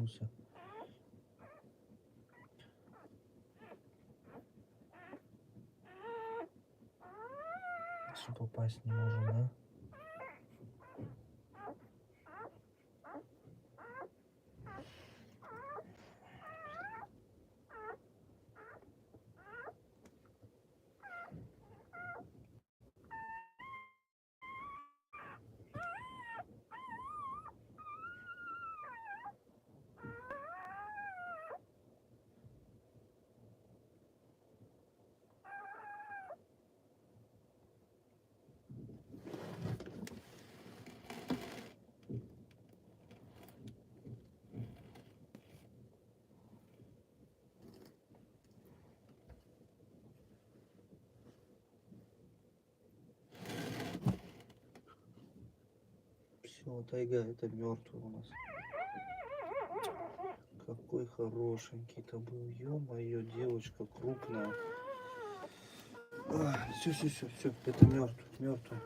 проснулся. Что попасть не можем, да? Все, тайга, это мертвый у нас. Какой хорошенький-то был, ё-моё, девочка крупная. Все, это мертвый.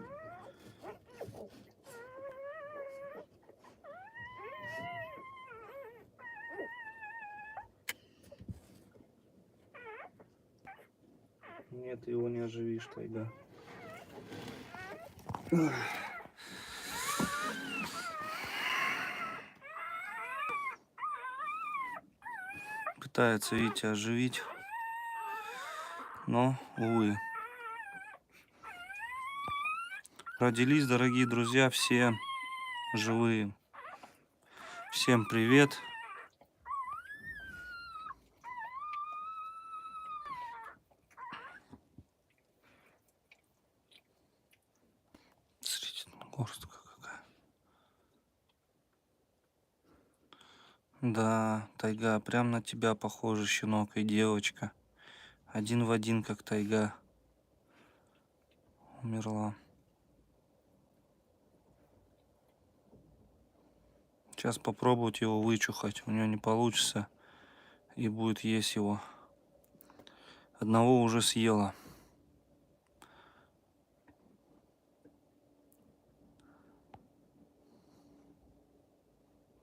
Нет, его не оживишь, тайга. Пытается, видите, оживить, но, увы. Родились, дорогие друзья, все живые. Всем привет. Смотрите, горстка какая. Да, тайга, прям на тебя похожа, щенок и девочка. Один в один, как тайга. Умерла. Сейчас попробовать его вычухать. У него не получится. И будет есть его. Одного уже съела.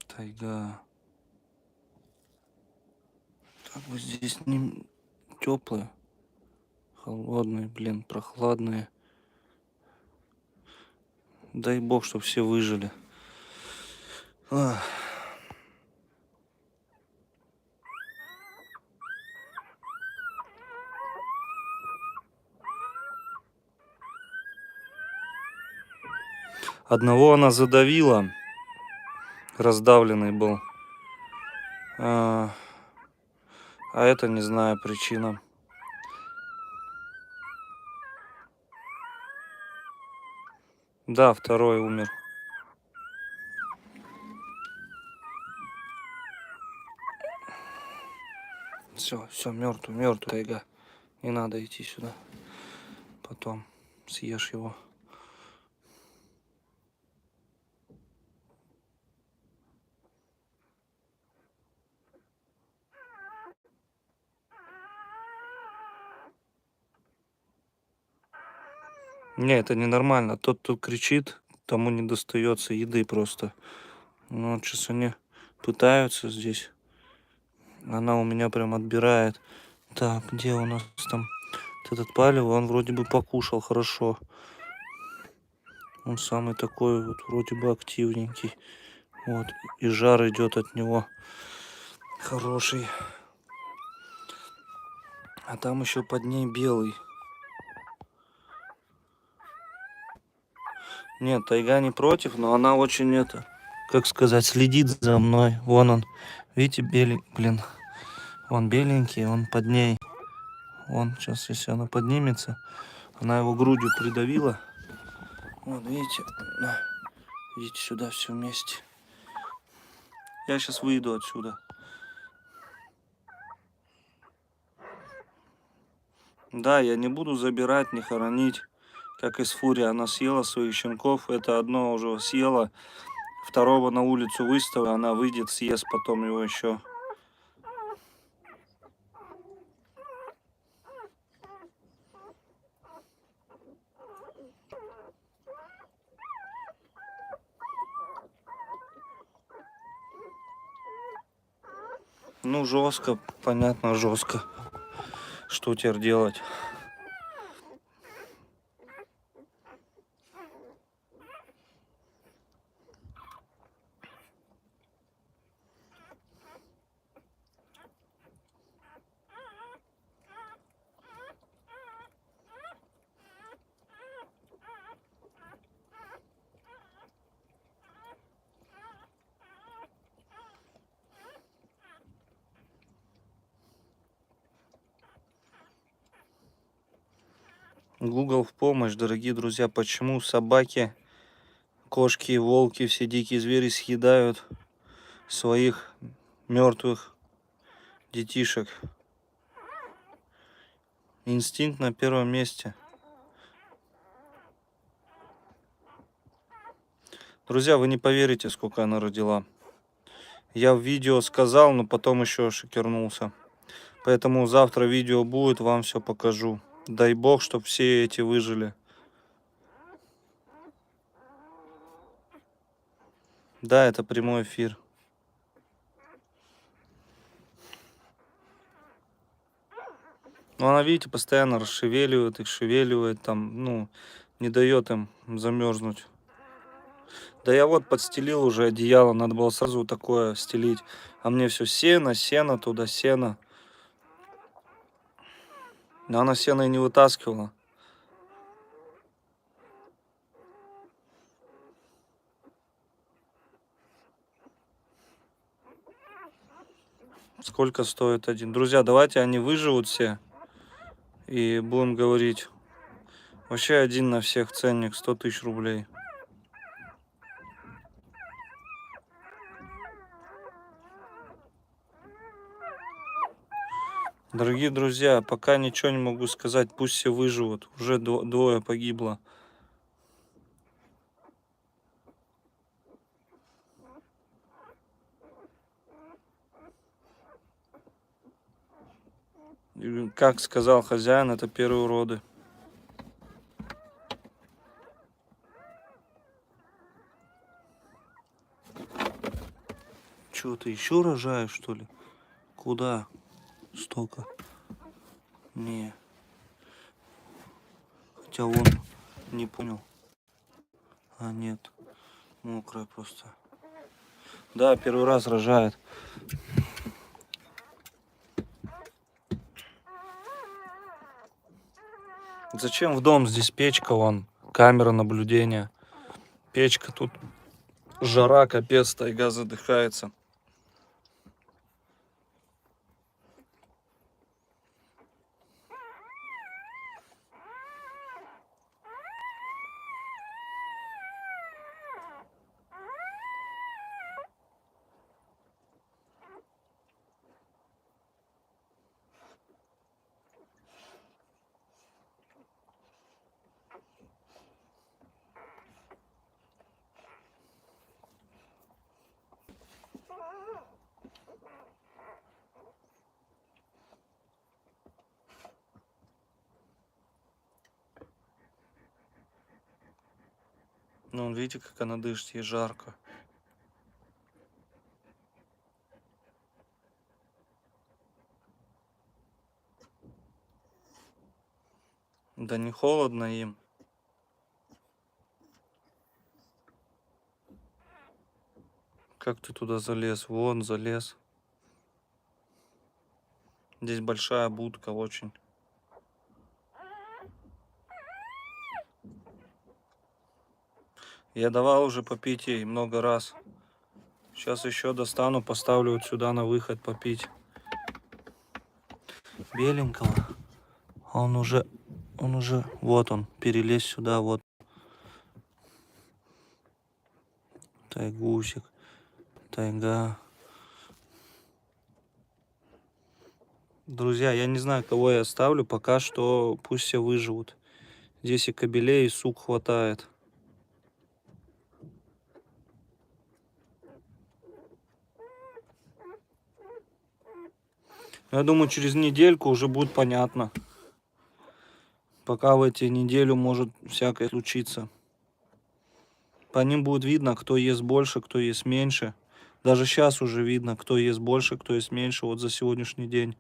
Тайга. Так вот здесь не теплые. Холодные, блин, прохладные. Дай бог, чтобы все выжили. Одного она задавила. Раздавленный был. А это не знаю причина. Да, второй умер. Все, мертвый, тайга. Не надо идти сюда. Потом съешь его. Не, это ненормально. Тот, кто кричит, тому не достается еды просто. Ну, вот сейчас они пытаются здесь. Она у меня прям отбирает. Так, где у нас там этот палево? Он вроде бы покушал хорошо. Он самый такой вот вроде бы активненький. Вот. И жар идет от него хороший. А там еще под ней белый. Нет, тайга не против, но она очень как сказать, следит за мной. Вон он. Видите, блин. Он беленький, он под ней. Вон, сейчас, если она поднимется, она его грудью придавила. Вот, видите? На. Идите сюда все вместе. Я сейчас выйду отсюда. Да, я не буду забирать, не хоронить. Как из фурии, она съела своих щенков. Это одно уже съела. Второго на улицу выставила. Она выйдет, съест потом его еще. Ну, жестко, понятно, жестко. Что теперь делать? Google в помощь, дорогие друзья. Почему собаки, кошки, волки, все дикие звери съедают своих мертвых детишек? Инстинкт на первом месте. Друзья, вы не поверите, сколько она родила. Я в видео сказал, но потом еще шокернулся. Поэтому завтра видео будет, вам все покажу. Дай бог, чтобы все эти выжили. Да, это прямой эфир. Но она, видите, постоянно расшевеливает их, шевеливает там, ну, не дает им замерзнуть. Да я вот подстелил уже одеяло, надо было сразу такое стелить. А мне все сено, сено, туда сено. Но она сено и не вытаскивала. Сколько стоит один? Друзья, давайте они выживут все. И будем говорить. Вообще один на всех ценник 100 тысяч рублей. Дорогие друзья, пока ничего не могу сказать. Пусть все выживут. Уже двое погибло. И, как сказал хозяин, это первые уроды. Чего ты еще рожаешь, что ли? Куда столько? Не. Хотя вон, не понял. А, нет. Мокрая просто. Да, первый раз рожает. Зачем в дом? Здесь печка, вон. Камера наблюдения. Печка тут. Жара, капец, тайга задыхается. Ну, видите, как она дышит, ей жарко. Да не холодно им. Как ты туда залез? Вон залез. Здесь большая будка очень. Я давал уже попить ей много раз. Сейчас еще достану, поставлю вот сюда на выход попить. Беленького. Он уже, вот он, перелез сюда, вот. Тайгусик, тайга. Друзья, я не знаю, кого я оставлю, пока что пусть все выживут. Здесь и кобелей, и сук хватает. Я думаю, через недельку уже будет понятно. Пока в эти неделю может всякое случиться. По ним будет видно, кто ест больше, кто ест меньше. Даже сейчас уже видно, кто есть больше, кто есть меньше, вот за сегодняшний день.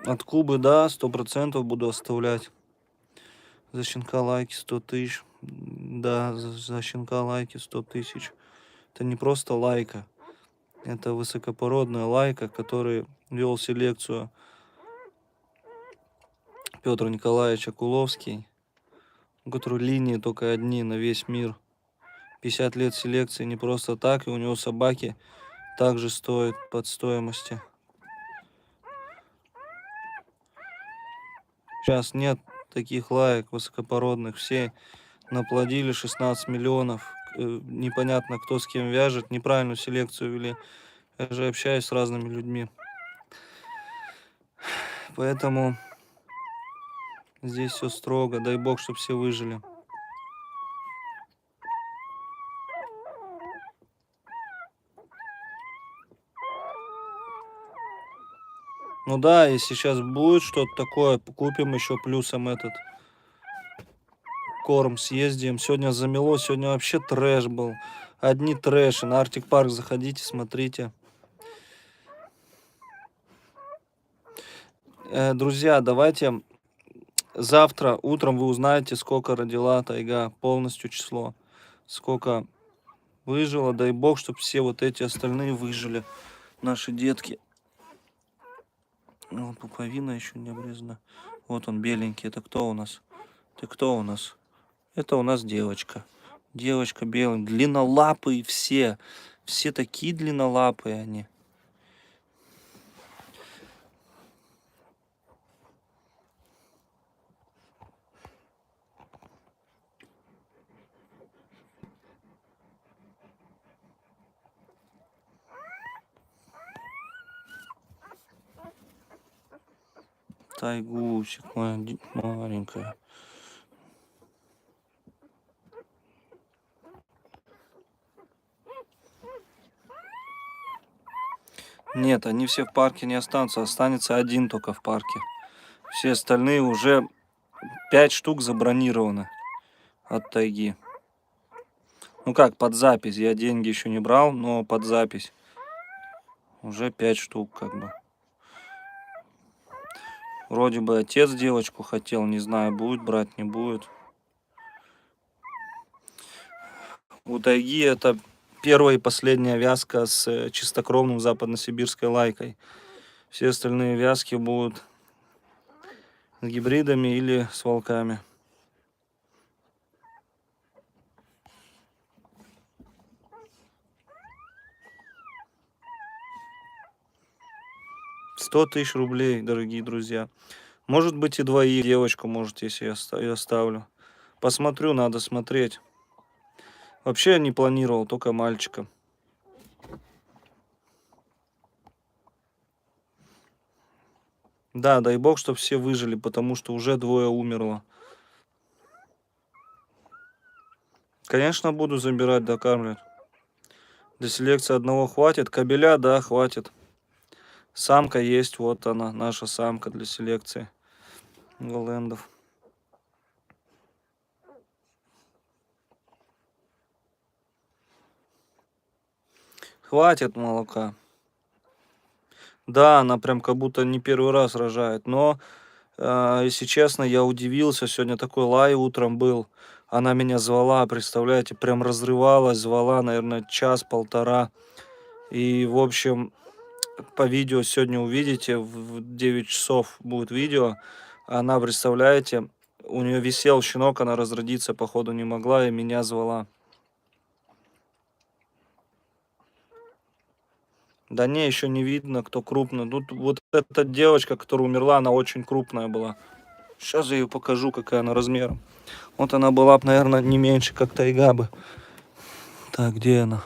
От Кубы, да, 100% буду оставлять. За щенка лайки 100 тысяч. Да, за щенка лайки 100 тысяч. Это не просто лайка. Это высокопородная лайка, который вел селекцию Петр Николаевич Акуловский, у которого линии только одни на весь мир. 50 лет селекции не просто так, и у него собаки также стоят под стоимости. Сейчас нет таких лаек высокопородных, все наплодили 16 миллионов. Непонятно, кто с кем вяжет, неправильную селекцию вели. Я же общаюсь с разными людьми. Поэтому здесь все строго. Дай бог, чтобы все выжили. Ну да, если сейчас будет что-то такое, купим еще плюсом этот корм, съездим. Сегодня замело, сегодня вообще трэш был. Одни трэши. На Arctic Park заходите, смотрите. Друзья, давайте завтра утром вы узнаете, сколько родила тайга, полностью число. Сколько выжило. Дай бог, чтобы все вот эти остальные выжили. Наши детки. Вот пуповина еще не обрезана. Вот он беленький. Это кто у нас? Ты кто у нас? Это у нас девочка. Девочка белая. Длиннолапые все. Все такие длиннолапые они. Тайгусик моя маленькая. Нет, они все в парке не останутся. Останется один только в парке. Все остальные уже 5 штук забронированы от тайги. Ну как, под запись. Я деньги еще не брал, но под запись. Уже 5 штук как бы. Вроде бы отец девочку хотел, не знаю, будет брать, не будет. У тайги это первая и последняя вязка с чистокровным западносибирской лайкой. Все остальные вязки будут с гибридами или с волками. $100 000, дорогие друзья. Может быть и двоих. Девочку, может, если я оставлю. Посмотрю, надо смотреть. Вообще я не планировал, только мальчика. Да, дай бог, чтобы все выжили, потому что уже 2 умерло. Конечно, буду забирать, докармливать. Для селекции одного хватит. Кобеля, да, хватит. Самка есть, вот она, наша самка для селекции голлендов. Хватит молока. Да, она прям как будто не первый раз рожает. Но, если честно, я удивился. Сегодня такой лай утром был. Она меня звала, представляете, прям разрывалась, звала, наверное, час-полтора. И, в общем, по видео сегодня увидите, в 9 часов будет видео. Она, представляете, у нее висел щенок, она разродиться, походу, не могла, и меня звала. Да не, еще не видно, кто крупный. Тут вот эта девочка, которая умерла, она очень крупная была. Сейчас я ее покажу, какая она размером. Вот она была, наверное, не меньше, как тайга бы. Так, где она?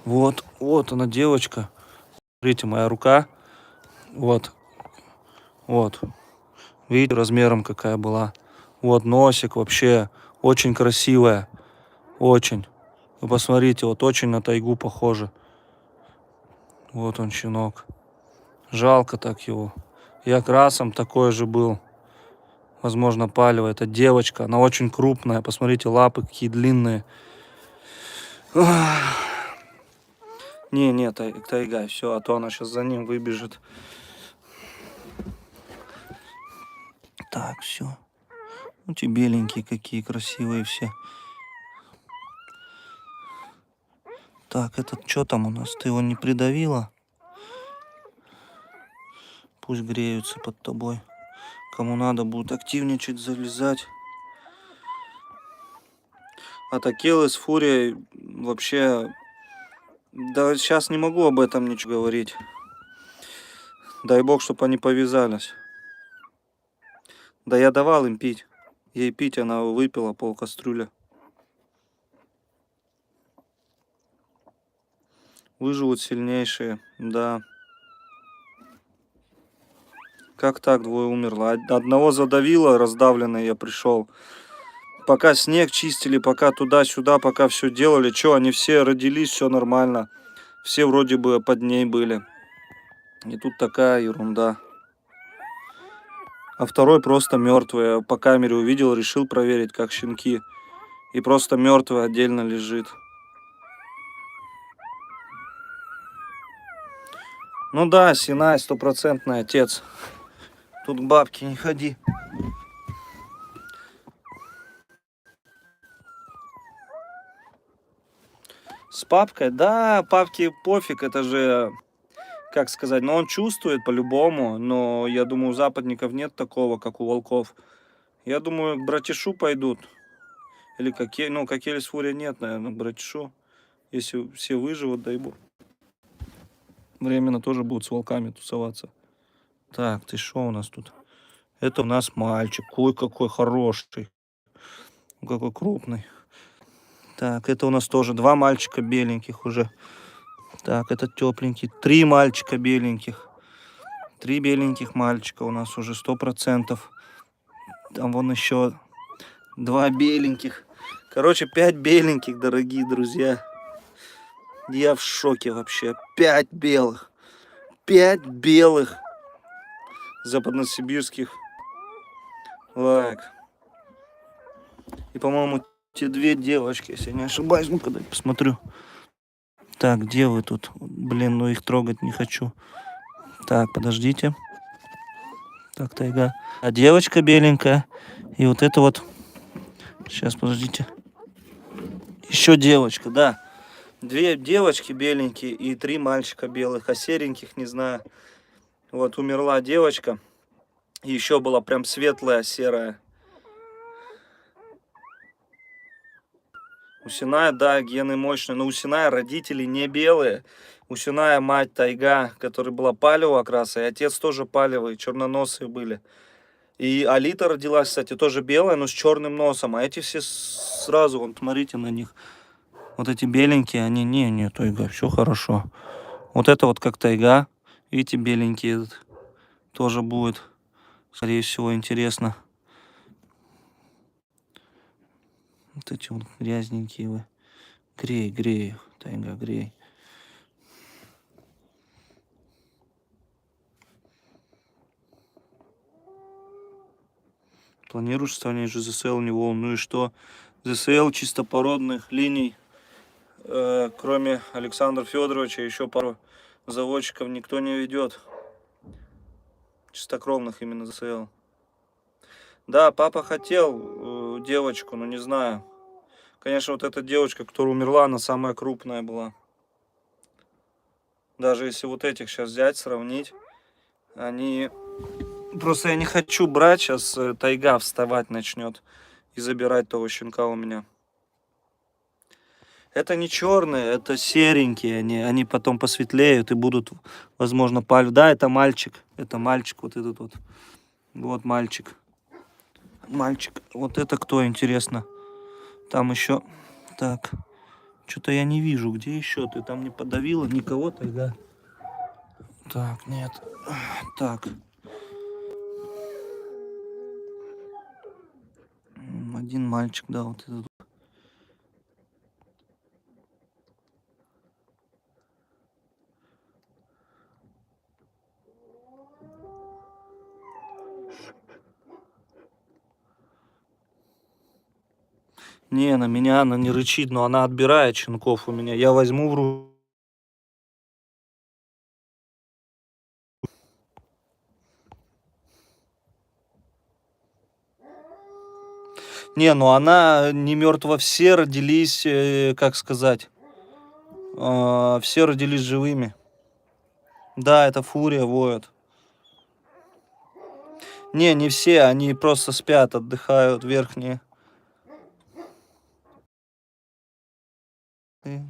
Вот, вот она, девочка. Смотрите, моя рука. Вот. Вот. Видите, размером какая была. Вот носик вообще очень красивая. Очень. Вы посмотрите, вот очень на тайгу похоже. Вот он, щенок. Жалко так его. Я красом такой же был. Возможно, палево. Это девочка. Она очень крупная. Посмотрите, лапы какие длинные. Не, тайга. Все, а то она сейчас за ним выбежит. Так, все. Ну, те беленькие какие красивые все. Так, этот что там у нас? Ты его не придавила? Пусть греются под тобой. Кому надо, будут активничать, залезать. А Такелы с Фурией вообще... Да сейчас не могу об этом ничего говорить. Дай бог, чтобы они повязались. Да я давал им пить. Ей пить она выпила пол кастрюли. Выживут сильнейшие, да. Как так двое умерло? Одного задавило, раздавленный я пришел. Пока снег чистили, пока туда-сюда, пока все делали. Че, они все родились, все нормально. Все вроде бы под ней были. И тут такая ерунда. А второй просто мертвый. Я по камере увидел, решил проверить, как щенки. И просто мертвый отдельно лежит. Ну да, Синай, стопроцентный отец. Тут к бабке не ходи. С папкой? Да, папке пофиг, это же, как сказать, но он чувствует по-любому, но я думаю, у западников нет такого, как у волков. Я думаю, к братишу пойдут. Или как Элис Фурия нет, наверное, к братишу. Если все выживут, дай бог. Временно тоже будут с волками тусоваться. Так, ты что у нас тут? Это у нас мальчик. Ой, какой хороший. Какой крупный. Так, это у нас тоже два мальчика беленьких уже. Так, этот тепленький. Три мальчика беленьких. Три беленьких мальчика у нас уже 100%. Там вон еще два беленьких. Короче, 5 беленьких, дорогие друзья. Я в шоке вообще. 5 белых. 5 белых западносибирских лайк. И, по-моему, те две девочки, если я не ошибаюсь. Ну-ка, дай посмотрю. Так, где вы тут? Блин, ну их трогать не хочу. Так, подождите. Так, тайга. А девочка беленькая. И вот это вот. Сейчас, подождите. Еще девочка, да. Две девочки беленькие и три мальчика белых. А сереньких не знаю. Вот умерла девочка. И еще была прям светлая, серая. У Синая, да, гены мощные. Но у Синая родители не белые. У Синая мать тайга, которая была палевого окраса. И отец тоже палевый, черноносые были. И Алита родилась, кстати, тоже белая, но с черным носом. А эти все сразу, вон, смотрите на них. Вот эти беленькие, они, не, тайга, все хорошо. Вот это вот как тайга. Видите, беленькие тоже будет, скорее всего, интересно. Вот эти вот грязненькие вы. Грей их, тайга, грей. Планируешь ставить ЖЗСЛ не волн. Ну и что? ЗСЛ чистопородных линий, кроме Александра Федоровича, еще пару заводчиков никто не ведет. Чистокровных именно ЗСЛ. Да, папа хотел девочку, но не знаю. Конечно, вот эта девочка, которая умерла, она самая крупная была. Даже если вот этих сейчас взять, сравнить, они... Просто я не хочу брать, сейчас тайга вставать начнет и забирать того щенка у меня. Это не черные, это серенькие, они потом посветлеют и будут, возможно, паль. Да, это мальчик, вот этот вот. Вот мальчик. Мальчик, вот это кто, интересно? Там еще, так, что-то я не вижу, где еще ты? Там не подавила никого тогда? Так, нет. Так. Один мальчик, да, вот этот. Не, на меня она не рычит, но она отбирает щенков у меня. Я возьму в руку. Не, ну она не мертва, все родились, как сказать, все родились живыми. Да, это фурия воет. Не все, они просто спят, отдыхают верхние. И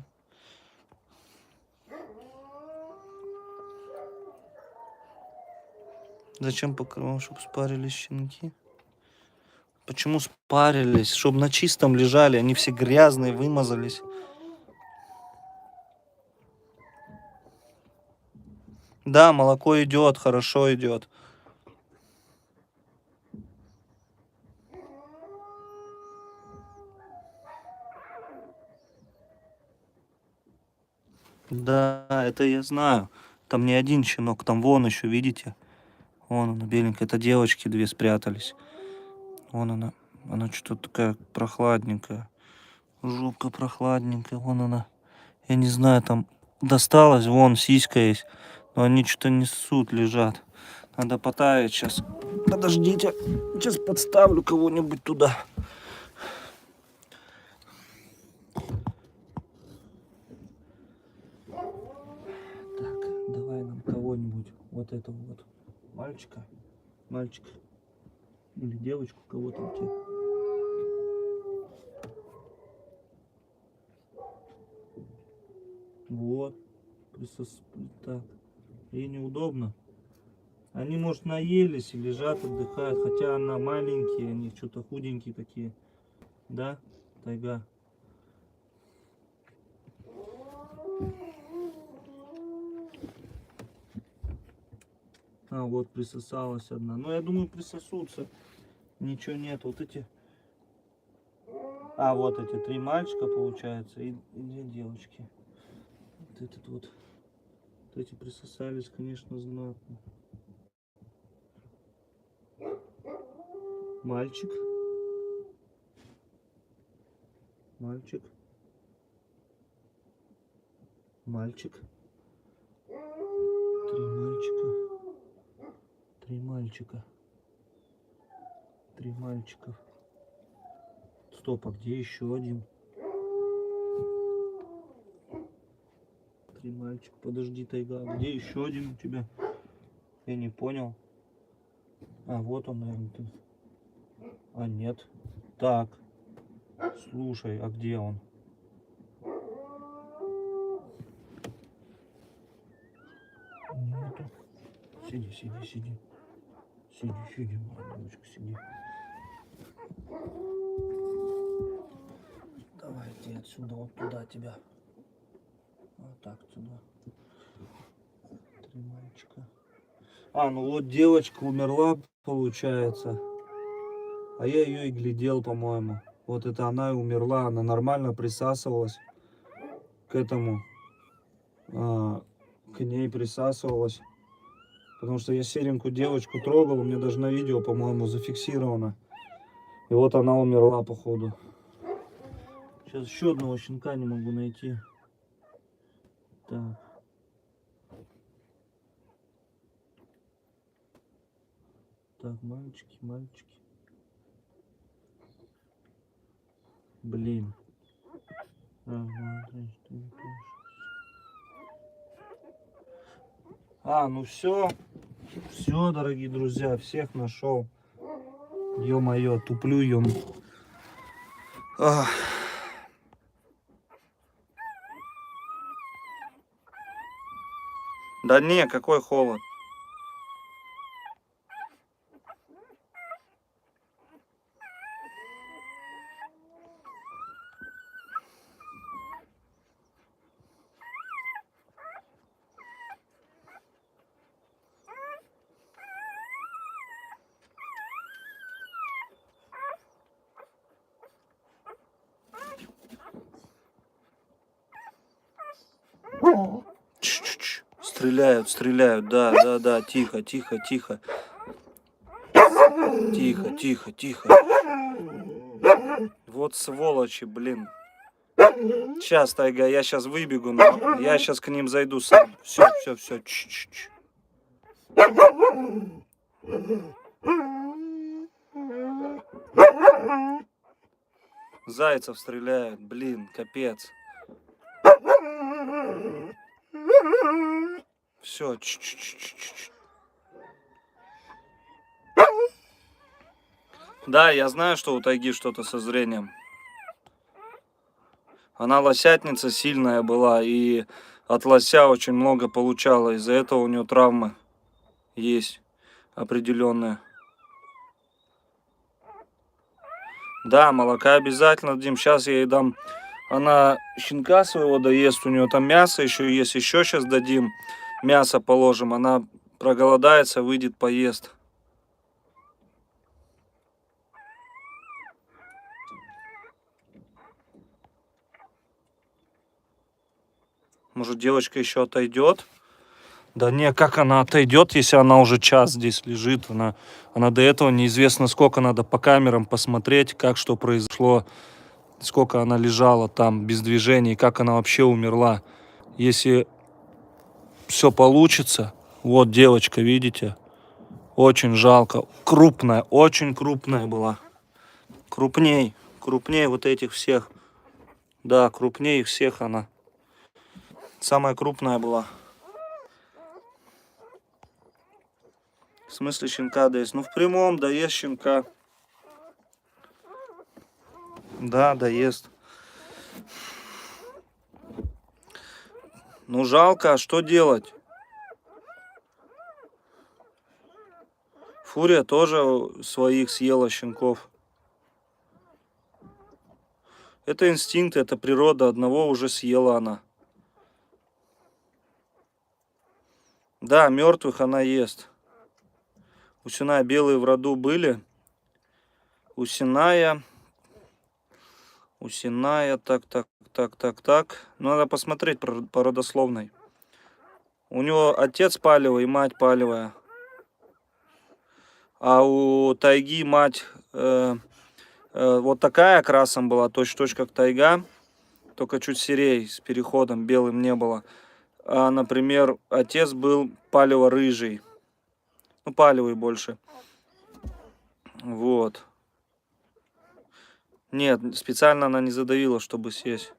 зачем покрывал, чтобы спарились щенки? Почему спарились? Чтобы на чистом лежали, они все грязные, вымазались. Да, молоко идет, хорошо идет. Да, это я знаю. Там не один щенок, там вон еще, видите? Вон она, беленькая. Это девочки две спрятались. Вон она. Она что-то такая прохладненькая. Жопка прохладненькая. Вон она. Я не знаю, там досталось. Вон сиська есть. Но они что-то несут, лежат. Надо потаять сейчас. Подождите. Сейчас подставлю кого-нибудь туда. Так, давай нам кого-нибудь. Вот этого вот. Мальчика. Мальчик. Или девочку, кого там тебе. Вот. Так. Ей неудобно. Они, может, наелись и лежат, отдыхают. Хотя она маленькие, они что-то худенькие такие. Да, Тайга? А, вот присосалась одна. Ну, я думаю, присосутся. Ничего нет. Вот эти... А, вот эти 3 мальчика, получается, и 2 девочки. Вот этот вот. Вот эти присосались, конечно, знатно. Мальчик. Мальчик. Мальчик. 3 мальчика. 3 мальчика. 3 мальчика. Стоп, а где еще один? 3 мальчика. Подожди, Тайга. Где еще один у тебя? Я не понял. А, вот он, наверное. Тут. А, нет. Так. Слушай, а где он? Нету. Сиди, сиди, сиди. Сиди, сиди, моя девочка, сиди. Давай иди отсюда, вот туда тебя. Вот так сюда. 3 мальчика. А, ну вот девочка умерла, получается. А я ее и глядел, по-моему. Вот это она и умерла. Она нормально присасывалась к этому. К ней присасывалась. Потому что я серенькую девочку трогал. У меня даже на видео, по-моему, зафиксировано. И вот она умерла, походу. Сейчас еще одного щенка не могу найти. Так. Так, мальчики, мальчики. Блин. Ага, ну все. Все, дорогие друзья, всех нашел. Ё-моё, туплю ем. Да не, какой холод. Ч-ч-ч. Стреляют, стреляют. Да, да, да. Тихо, тихо, тихо. Тихо, тихо, тихо. Вот сволочи, блин. Сейчас, Тайга, я сейчас выбегу, но я сейчас к ним зайду сам. Все, все, все. Ч-ч-ч. Зайцев стреляют, блин, капец. Все, ч-ч-ч-ч-ч. Да, я знаю, что у тайги что-то со зрением. Она лосятница сильная была и от лося очень много получала. Из-за этого у нее травмы есть определенные. Да, молока обязательно, Дим. Сейчас я ей дам. Она щенка своего доест, у нее там мясо еще есть. Еще сейчас дадим. Мясо положим. Она проголодается, выйдет, поест. Может, девочка еще отойдет? Да не, как она отойдет, если она уже час здесь лежит? Она до этого неизвестно сколько, надо по камерам посмотреть, как что произошло, сколько она лежала там без движения, как она вообще умерла. Если все получится, вот девочка, видите, очень жалко, крупная, очень крупная была. Крупней вот этих всех. Да, крупнее их всех она. Самая крупная была. В смысле щенка доесть? Ну, в прямом доест щенка. Да, доест. Ну, жалко, а что делать? Фурия тоже своих съела щенков. Это инстинкт, это природа. Одного уже съела она. Да, мертвых она ест. У Синая белые в роду были. У Синая, так. Ну, надо посмотреть по родословной. У него отец палевый и мать палевая. А у тайги мать вот такая окрасом была, точь-в-точь как тайга. Только чуть серей, с переходом, белым не было. А, например, отец был палево-рыжий. Ну, палевый больше. Вот. Нет, специально она не задавила, чтобы съесть.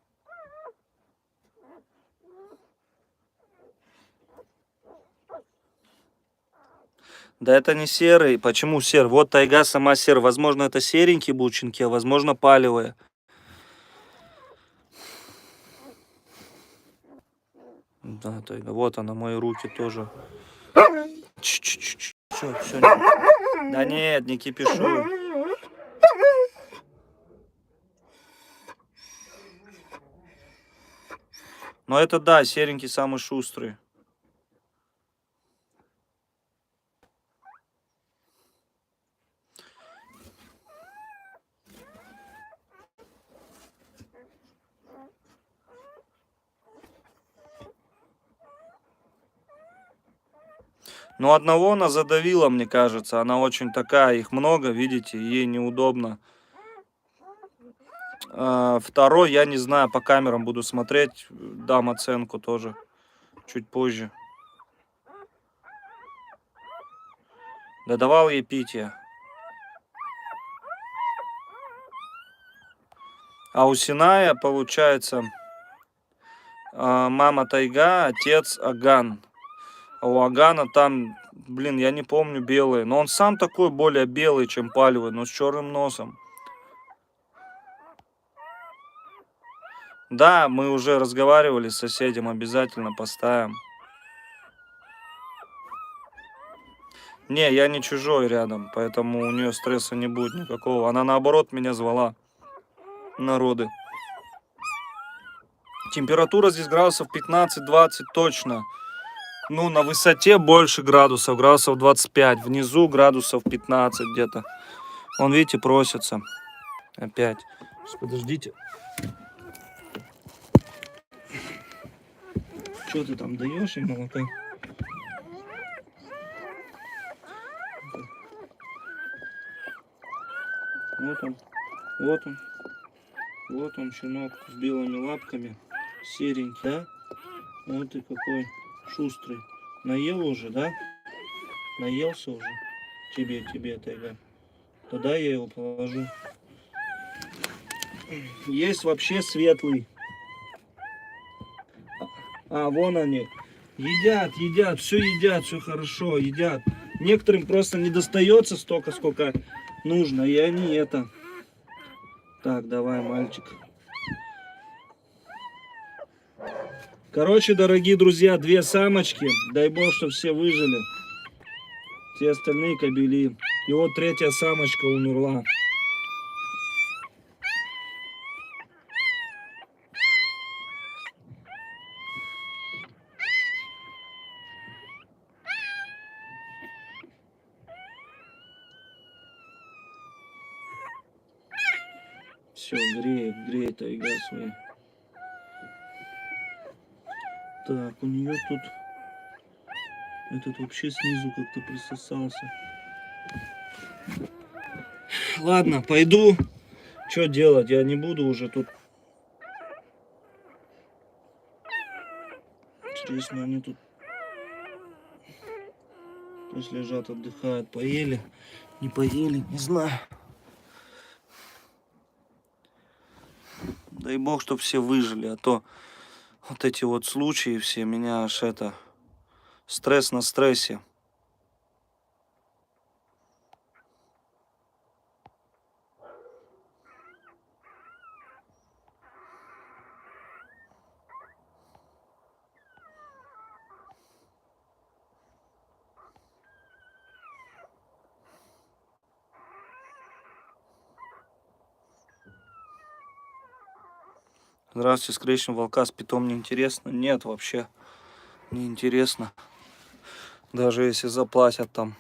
Да это не серый. Почему серый? Вот тайга сама серая. Возможно, это серенькие бученки, а возможно, палевые. Да, тайга. Вот она, мои руки тоже. Все. Да нет, не кипишу. Но это да, серенький самый шустрый. Ну, одного она задавила, мне кажется. Она очень такая, их много, видите, ей неудобно. А, второй, я не знаю, по камерам буду смотреть. Дам оценку тоже чуть позже. Да давал ей пить я. А у Синая, получается, мама тайга, отец аган. А у агана там, блин, я не помню, белый. Но он сам такой более белый, чем палевый, но с черным носом. Да, мы уже разговаривали с соседем, обязательно поставим. Не, я не чужой рядом, поэтому у нее стресса не будет никакого. Она наоборот меня звала на роды. Температура здесь градусов 15-20 точно. Ну, на высоте больше градусов, градусов 25. Внизу градусов 15 где-то. Вон, видите, просится. Опять. Сейчас, подождите. Что ты там даешь им молока? Вот он, вот он, вот он, щенок с белыми лапками, серенький, да? Вот ты какой шустрый. Наел уже, да? Наелся уже? Тебе, тайга. Тогда я его положу. Есть вообще светлый. Вон они. Едят, все хорошо, едят. Некоторым просто не достается столько, сколько нужно, и они это... Так, давай, мальчик. Короче, дорогие друзья, 2 самочки. Дай бог, что все выжили. Все остальные кобели. И вот 3-я самочка умерла. Все, греет тайга свои. Так, у нее тут... Этот вообще снизу как-то присосался. Ладно, пойду. Что делать? Я не буду уже тут. Интересно, они тут пусть лежат, отдыхают. Поели, не поели, не знаю. Дай бог, чтобы все выжили, а то вот эти вот случаи все, меня аж это... Стресс на стрессе. Здравствуйте, скрещен волка с питом не интересно? Нет, вообще не интересно. Даже если заплатят там.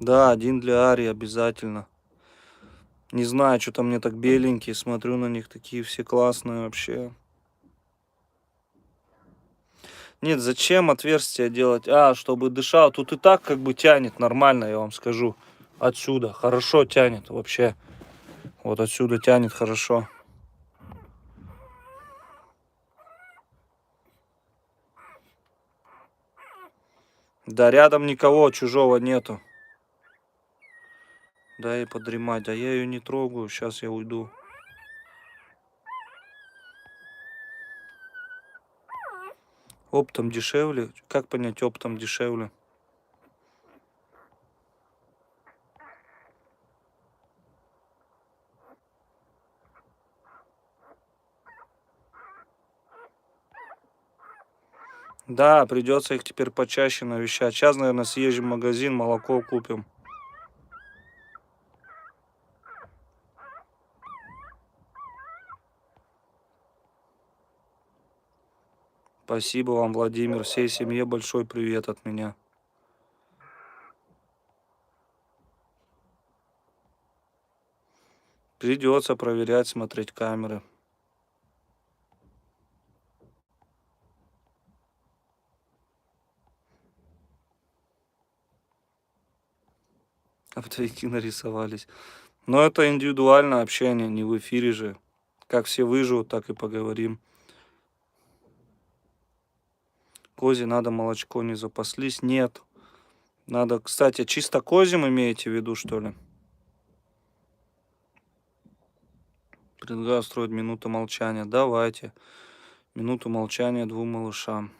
Да, один для Арии обязательно. Не знаю, что-то мне так беленькие, смотрю на них, такие все классные вообще. Нет, зачем отверстие делать? Чтобы дышал. Тут и так как бы тянет нормально, я вам скажу. Отсюда. Хорошо тянет вообще. Вот отсюда тянет хорошо. Да рядом никого чужого нету. Дай подремать. А я ее не трогаю. Сейчас я уйду. Оптом дешевле? Как понять оптом дешевле? Да, придется их теперь почаще навещать. Сейчас, наверное, съезжим в магазин, молоко купим. Спасибо вам, Владимир. Всей семье большой привет от меня. Придется проверять, смотреть камеры. Оптовики нарисовались. Но это индивидуальное общение, не в эфире же. Как все выживут, так и поговорим. Козе надо молочко, не запаслись? Нет. Надо, кстати, чисто козьим имеете в виду, что ли? Предлагаю устроить минуту молчания. Давайте. Минуту молчания 2 малышам.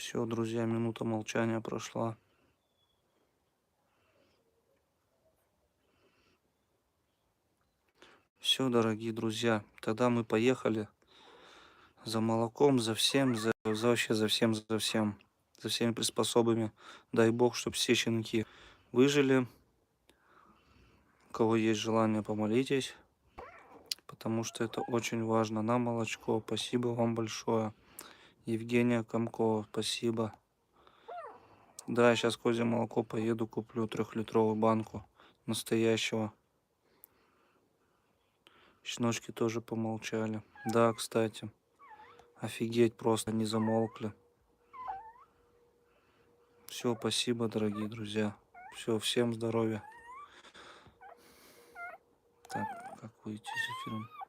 Все, друзья, минута молчания прошла. Все, дорогие друзья, тогда мы поехали за молоком, за всем, вообще за всем, за всеми приспособами. Дай бог, чтобы все щенки выжили. У кого есть желание, помолитесь, потому что это очень важно. На молочко. Спасибо вам большое. Евгения Комкова, спасибо. Да, я сейчас козье молоко поеду, куплю 3-литровую банку настоящего. Щеночки тоже помолчали. Да, кстати. Офигеть, просто не замолкли. Все, спасибо, дорогие друзья. Все, всем здоровья. Так, как выйти из эфира?